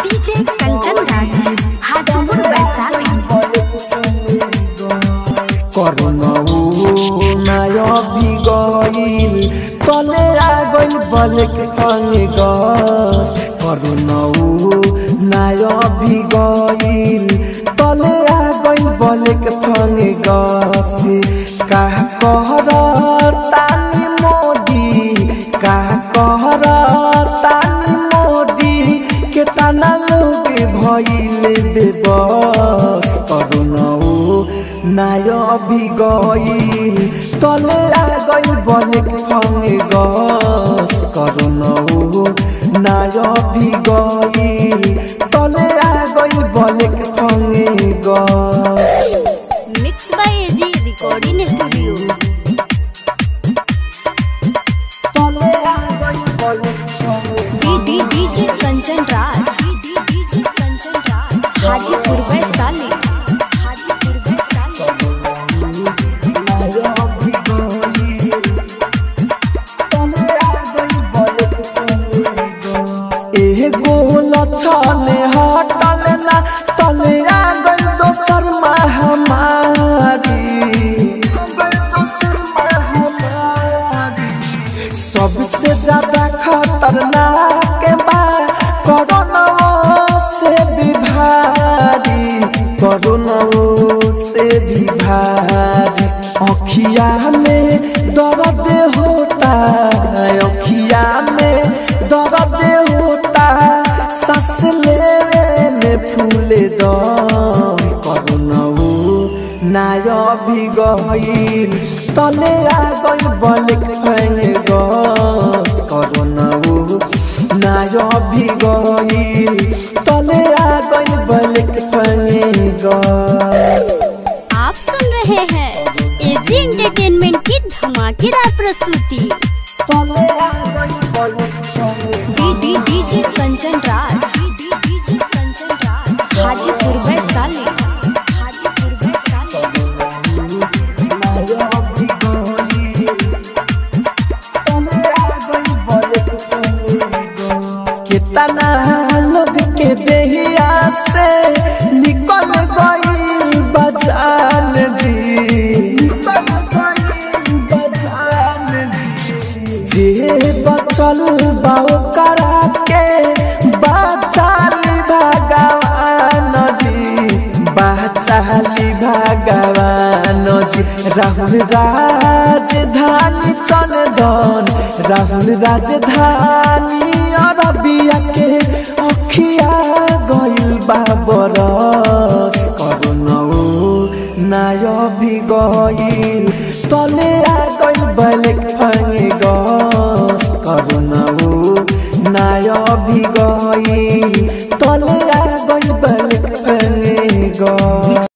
DJ Kanchan Raj Hajipur Vaishali. करनऊ नाय बिगइल तले आ गइल बलक फंगे गस। करनऊ नाय बिगइल तले आ गइल बलक फंगे गस। का कहर तानी मोदी का कहर तानी मोदी के तना लोग भइल बेबस। करनऊ नाय बिगइल तले आ गइल बलक फंगे गस। करनऊ नाय बिगइल तले आ गइल बलक फंगे गस। Mix by AG recording studio. तले आ गइल बलक फंगे डीजे कंचन राज हाजीपुर वैशाली। छले हटल ना तले आ गइल दोसर महामारी। सबसे ज्यादा खतरनाक बा कोरोना से भी भारी। कोरोना से भी भारी अखिया में दर्द होता अखिया में दर्द होता सांस लेवे में फूले दम। करनऊ नाय बिगइल तले आ गइल बलक फंगे गस। करनऊ नाय बिगइल तले आ गइल बलक फंगे गस। आप सुन रहे हैं एजी एंटरटेनमेंट की धमाकेदार प्रस्तुति। तले आ गइल बलक फंगे डीजे कंचन राज हाजीपुर वैशाली। कितना लोग के देहिया से निकल गई बजान जी। जे बचल बाऊ करा के बचाली भगवान जी बचाली भगवान जी। राहुल राजधानी चंदन राहुल राजधानी अरबिया के अखिया गइल बाबरस। करनऊ नाय बिगइल तले आ गइल बलक फंगे गस। करनऊ नाय बिगइल तले आ गइल बलक फंगे गस।